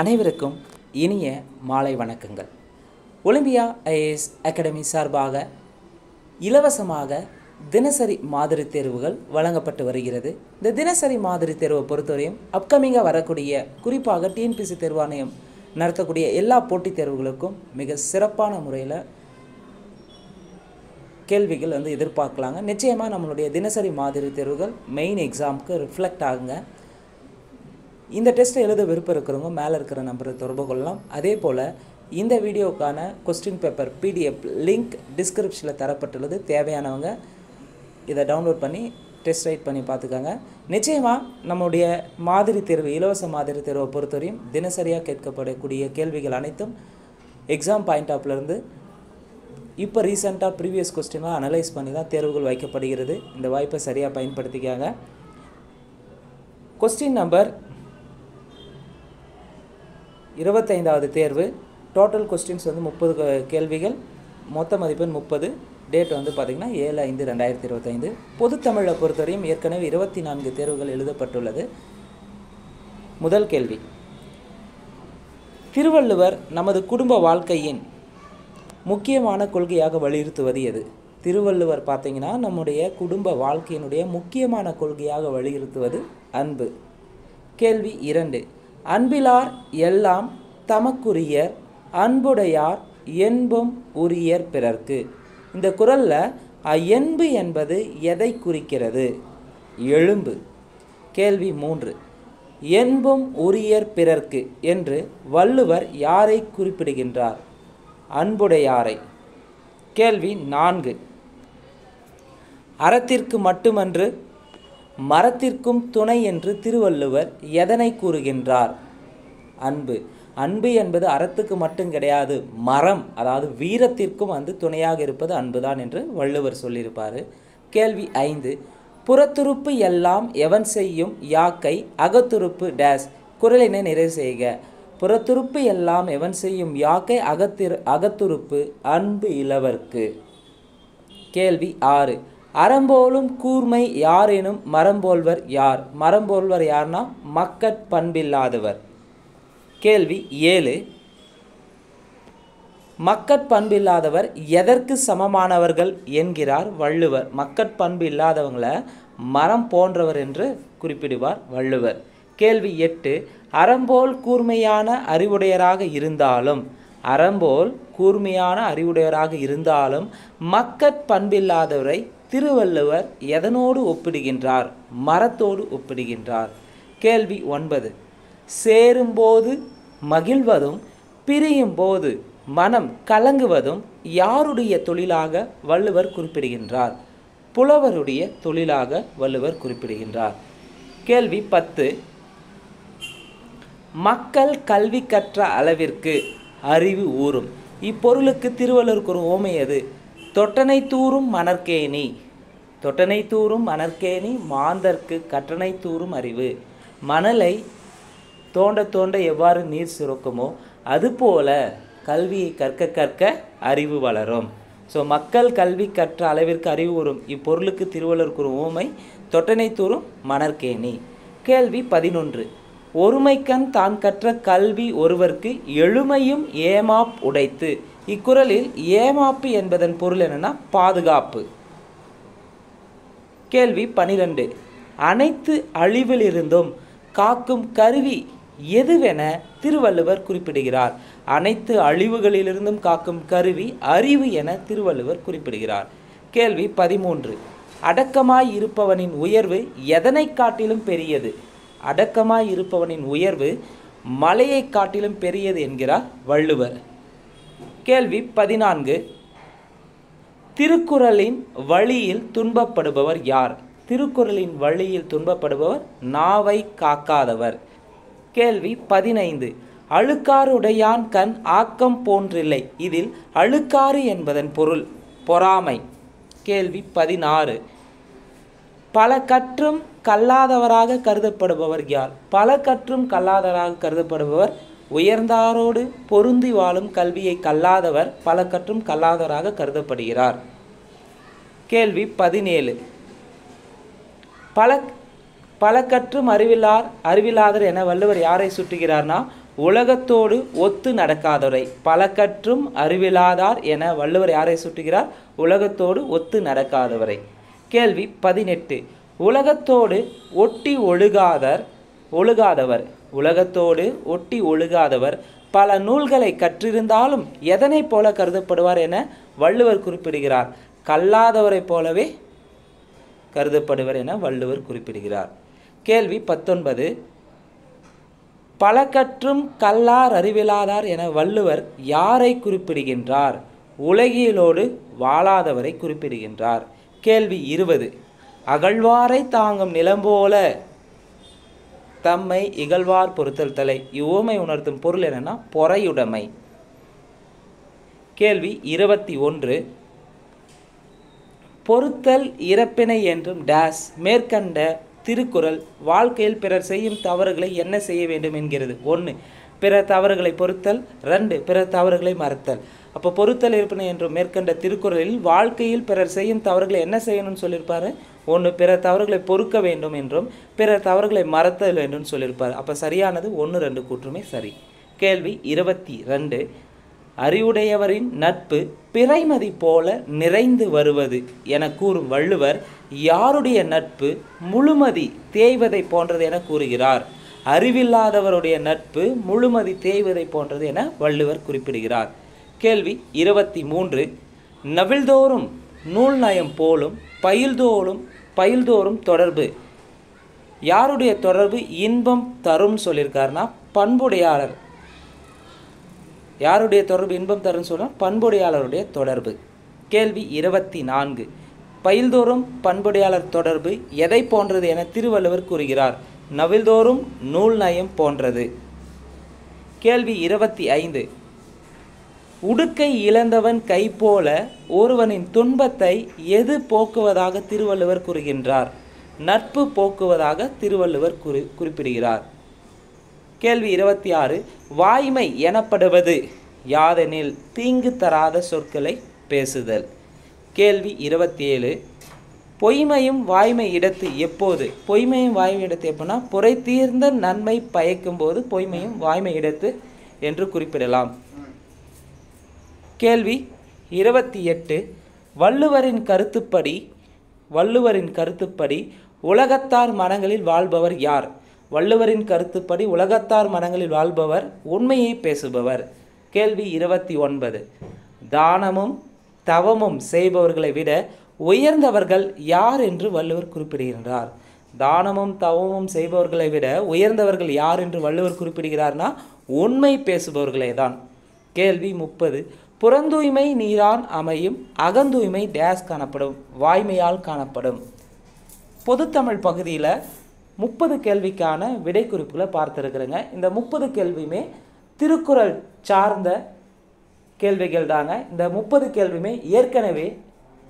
அனைவருக்கும் இனிய மாலை வணக்கங்கள். ஒலிம்பியா ஐஏஎஸ் அகாடமி சார்பாக இலவசமாக தினசரி மாதிரி தேர்வுகள் வழங்கப்பட்டு வருகிறது. இந்த தினசரி மாதிரி தேர்வை பொறுத்தவரையும் அப்கமிங்காக வரக்கூடிய குறிப்பாக டிஎன்பிஎஸ்சி தேர்வாணையம் நடத்தக்கூடிய எல்லா போட்டித் தேர்வுகளுக்கும் மிக சிறப்பான முறையில் கேள்விகள் எதிர்பார்க்கலாங்க. நிச்சயமாக நம்மளுடைய தினசரி மாதிரி தேர்வுகள் மெயின் எக்ஸாமுக்கு ரிஃப்ளெக்ட் ஆகுங்க. இந்த டெஸ்ட்டை எழுத விருப்பம் இருக்கிறவங்க மேலே இருக்கிற நம்பரை தொடர்பு கொள்ளலாம். அதே போல் இந்த வீடியோக்கான கொஸ்டின் பேப்பர் பிடிஎஃப் லிங்க் டிஸ்கிரிப்ஷனில் தரப்பட்டுள்ளது. தேவையானவங்க இதை டவுன்லோட் பண்ணி டெஸ்ட் ரைட் பண்ணி பார்த்துக்கோங்க. நிச்சயமாக நம்முடைய மாதிரி தேர்வு இலவச மாதிரி தேர்வை பொறுத்தவரையும் தினசரியாக கேட்கப்படக்கூடிய கேள்விகள் அனைத்தும் எக்ஸாம் பாயிண்ட் ஆஃப்லேருந்து இப்போ ரீசெண்டாக ப்ரீவியஸ் கொஸ்டினாக அனலைஸ் பண்ணி தான் தேர்வுகள் வைக்கப்படுகிறது. இந்த வாய்ப்பை சரியாக பயன்படுத்திக்காங்க. கொஸ்டின் நம்பர் 25வது தேர்வு. டோட்டல் கொஸ்டின்ஸ் 30 கேள்விகள், மொத்த மதிப்பெண் 30. டேட் பார்த்திங்கன்னா 7/5/2025. பொதுத்தமிழை பொறுத்தவரையும் ஏற்கனவே 24 தேர்வுகள் எழுதப்பட்டுள்ளது. முதல் கேள்வி, திருவள்ளுவர் நமது குடும்ப வாழ்க்கையின் முக்கியமான கொள்கையாக வலியுறுத்துவது எது? திருவள்ளுவர் பார்த்திங்கன்னா நம்முடைய குடும்ப வாழ்க்கையினுடைய முக்கியமான கொள்கையாக வலியுறுத்துவது அன்பு. கேள்வி 2, அன்பிலார் எல்லாம் தமக்குரியர் அன்புடையார் என்பும் உரியர் பிறர்க்கு. இந்த குறளில் என்பு என்பது எதை குறிக்கிறது? எழும்பு. கேள்வி 3, என்பும் உரியர் பிறர்க்கு என்று வள்ளுவர் யாரை குறிப்பிடுகின்றார்? அன்புடையாரை. கேள்வி 4, அறத்திற்கு மட்டுமன்று மரத்திற்கும் துணை என்று திருவள்ளுவர் எதனை கூறுகின்றார்? அன்பு. அன்பு என்பது அறத்துக்கு மட்டும் கிடையாது, மரம் அதாவது வீரத்திற்கும் துணையாக இருப்பது அன்புதான் என்று வள்ளுவர் சொல்லியிருப்பார். கேள்வி 5, புறத்துறுப்பு எல்லாம் எவன் செய்யும் யாக்கை அகத்துறுப்பு டேஸ். குறளினை நிறைவு செய்க. புறத்துறுப்பு எல்லாம் எவன் செய்யும் யாக்கை அகத்துறுப்பு அன்பு இலவர்க்கு. கேள்வி 6, அறம்போலும் கூர்மை யாரேனும் மரம்போல்வர் யார்? மரம்போல்வர் யார்னா மக்கட் பண்பில்லாதவர். கேள்வி 7, மக்கட் பண்பில்லாதவர் எதற்கு சமமானவர்கள் என்கிறார் வள்ளுவர்? மக்கட் பண்பு இல்லாதவங்களை மரம் போன்றவர் என்று குறிப்பிடுவார் வள்ளுவர். கேள்வி 8, அறம்போல் கூர்மையான அறிவுடையராக இருந்தாலும் மக்கட் பண்பில்லாதவரை திருவள்ளுவர் எதனோடு ஒப்பிடுகின்றார்? மரத்தோடு ஒப்பிடுகின்றார். கேள்வி 9, சேரும்போது மகிழ்வதும் பிரியும் போது மனம் கலங்குவதும் யாருடைய தொழிலாக வள்ளுவர் குறிப்பிடுகின்றார்? புலவருடைய தொழிலாக வள்ளுவர் குறிப்பிடுகின்றார். கேள்வி 10, மக்கள் கல்வி கற்ற அளவிற்கு அறிவு ஊறும். இப்பொருளுக்கு திருவள்ளுவருக்கு ஒரு ஓமை எது? தொட்டனை தூறும் மணற்கேணி. தொட்டனை தூறும் மணற்கேணி மாந்தர்க்கு கற்றனை தூறும் அறிவு. மணலை தோண்ட தோண்ட எவ்வாறு நீர் சுரக்குமோ அதுபோல கல்வியை கற்க கற்க அறிவு வளரும். ஸோ மக்கள் கல்வி கற்ற அளவிற்கு அறிவு வரும். இப்பொருளுக்கு திருவள்ளுவருக்கு ஒரு ஓமை தொட்டனை தூறும் மணற்கேணி. கேள்வி 11, ஒருமைக்கண் தான் கற்ற கல்வி ஒருவர்க்கு எழுமையும் ஏமாப் உடைத்து. இக்குறளில் ஏமாப்பு என்பதன் பொருள் என்னன்னா பாதுகாப்பு. கேள்வி 12, அனைத்து அழிவிலிருந்தும் காக்கும் கருவி எதுவென திருவள்ளுவர் குறிப்பிடுகிறார்? அனைத்து அழிவுகளிலிருந்தும் காக்கும் கருவி அறிவு என திருவள்ளுவர் குறிப்பிடுகிறார். கேள்வி 13, அடக்கமாய் இருப்பவனின் உயர்வு எதனை காட்டிலும் பெரியது? அடக்கமாய் இருப்பவனின் உயர்வு மலையை காட்டிலும் பெரியது என்கிறார் வள்ளுவர். கேள்வி 14, திருக்குறளின் வழியில் துன்பப்படுபவர் யார்? திருக்குறளின் வழியில் துன்பப்படுபவர் நாவை காக்காதவர். கேள்வி 15, அழுக்காறுடையான் கண் ஆக்கம் போன்றில்லை. இதில் அழுக்காறு என்பதன் பொருள் பொறாமை. கேள்வி 16, பல கற்றும் கல்லாதவராக கருதப்படுபவர் யார்? பல கற்றும் கல்லாதவராக கருதப்படுபவர் உயர்ந்தாரோடு பொருந்தி வாழும் கல்வியை கல்லாதவர் பல கற்றும் கல்லாதவராக கருதப்படுகிறார். கேள்வி 17, பல கற்றும் அறிவிலாதர் என வள்ளுவர் யாரை சுட்டுகிறார்னா உலகத்தோடு ஒத்து நடக்காதவரை. பல கற்றும் அறிவிலாதார் என வள்ளுவர் யாரை சுட்டுகிறார்? உலகத்தோடு ஒத்து நடக்காதவரை. கேள்வி 18. உலகத்தோடு ஒட்டி ஒழுகாதவர். உலகத்தோடு ஒட்டி ஒழுகாதவர் பல நூல்களை கற்றிருந்தாலும் எதனை போல கருதப்படுவார் என வள்ளுவர் குறிப்பிடுகிறார்? கல்லாதவரை போலவே கருதப்படுவர் என வள்ளுவர் குறிப்பிடுகிறார். கேள்வி 19. பல கற்றும் கல்லார் அறிவிலாதார் என வள்ளுவர் யாரை குறிப்பிடுகின்றார்? உலகியலோடு வாழாதவரை குறிப்பிடுகின்றார். கேள்வி 20. அகழ்வாரை தாங்கும் நிலம்போல தம்மை இகழ்வார் பொறுத்தல் தலை. இவ்வுவமை உணர்த்தும் பொருள் என்னன்னா பொறையுடைமை. கேள்வி 21. பொறுத்தல் இறப்பினை என்றும் டேஸ் மேற்கண்ட திருக்குறள் வாழ்க்கையில் பிறர் செய்யும் தவறுகளை என்ன செய்ய வேண்டும் என்கிறது? 1. பிற தவறுகளை பொறுத்தல். 2. பிற தவறுகளை மறத்தல். அப்போ பொறுத்தல் இருப்பினை என்றும் மேற்கண்ட திருக்குறளில் வாழ்க்கையில் பிறர் செய்யும் தவறுகளை என்ன செய்யணும்னு சொல்லியிருப்பாரு? 1. பிற தவறுகளை பொறுக்க வேண்டும் என்றும் பிற தவறுகளை மறத்தல் என்றும் சொல்லியிருப்பார். அப்போ சரியானது 1, 2 கூற்றுமே சரி. கேள்வி 22. அறிவுடையவரின் நட்பு பிறைமதி போல நிறைந்து வருவது என கூறும் வள்ளுவர் யாருடைய நட்பு முழுமதி தேய்வதை போன்றது என கூறுகிறார்? அறிவில்லாதவருடைய நட்பு முழுமதி தேய்வதை போன்றது என வள்ளுவர் குறிப்பிடுகிறார். கேள்வி 23. நவில்தோறும் நூல் நயம் போலும் பயில்தோறும் தொடர்பு யாருடைய தொடர்பு இன்பம் தரும் சொல்லியிருக்காருன்னா பண்புடையாளர். யாருடைய தொடர்பு இன்பம் தரும்னு சொன்னால் பண்புடையாளருடைய தொடர்பு. கேள்வி 24. பயில்தோறும் பண்புடையாளர் தொடர்பு எதை போன்றது என திருவள்ளுவர் கூறுகிறார்? நவில்தோறும் நூல் நயம் போன்றது. கேள்வி 25. உடுக்கை இழந்தவன் கை போல ஒருவனின் துன்பத்தை எது போக்குவதாக திருவள்ளுவர் கூறுகின்றார்? நட்பு போக்குவதாக திருவள்ளுவர் குறிப்பிடுகிறார். கேள்வி 26. வாய்மை எனப்படுவது யாதெனில் தீங்கு தராத சொற்களை பேசுதல். கேள்வி 27. பொய்மையும் வாய்மை இடத்து எப்போது? பொய்மையும் வாய்மை இடத்து எப்போனா புரை தீர்ந்த நன்மை பயக்கும் போது பொய்மையும் வாய்மை இடத்து என்று குறிப்பிடலாம். கேள்வி 28. வள்ளுவரின் கருத்துப்படி உலகத்தார் மனங்களில் வாழ்பவர் யார்? வள்ளுவரின் கருத்துப்படி உலகத்தார் மனங்களில் வாழ்பவர் உண்மையை பேசுபவர். கேள்வி 29. தானமும் தவமும் செய்பவர்களை விட உயர்ந்தவர்கள் யார் என்று வள்ளுவர் குறிப்பிடுகின்றார்? தானமும் தவமும் செய்பவர்களை விட உயர்ந்தவர்கள் யார் என்று வள்ளுவர் குறிப்பிடுகிறார்னா உண்மை பேசுபவர்களே தான். கேள்வி 30. புறந்தூய்மை நீரான் அமையும் அகந்தூய்மை டேஸ் காணப்படும் வாய்மையால் காணப்படும். பொதுத்தமிழ் பகுதியில் 30 கேள்விக்கான விடை குறிப்புகளை பார்த்துருக்குறேங்க. இந்த 30 கேள்வியுமே திருக்குறள் சார்ந்த கேள்விகள் தாங்க. இந்த 30 கேள்வியுமே ஏற்கனவே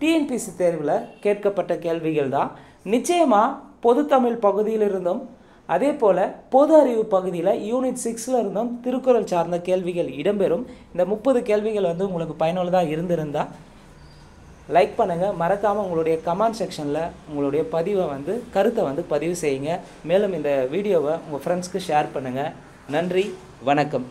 டிஎன்பிசி தேர்வில் கேட்கப்பட்ட கேள்விகள் தான். நிச்சயமாக பொதுத்தமிழ் பகுதியிலிருந்தும் அதே போல் பொது அறிவு பகுதியில் யூனிட் 6ல் இருந்தும் திருக்குறள் சார்ந்த கேள்விகள் இடம்பெறும். இந்த 30 கேள்விகள் உங்களுக்கு பயனுள்ளதாக இருந்திருந்தால் லைக் பண்ணுங்கள். மறக்காமல் உங்களுடைய கமெண்ட் செக்ஷனில் உங்களுடைய கருத்தை பதிவு செய்யுங்க. மேலும் இந்த வீடியோவை உங்கள் ஃப்ரெண்ட்ஸ்க்கு ஷேர் பண்ணுங்கள். நன்றி, வணக்கம்.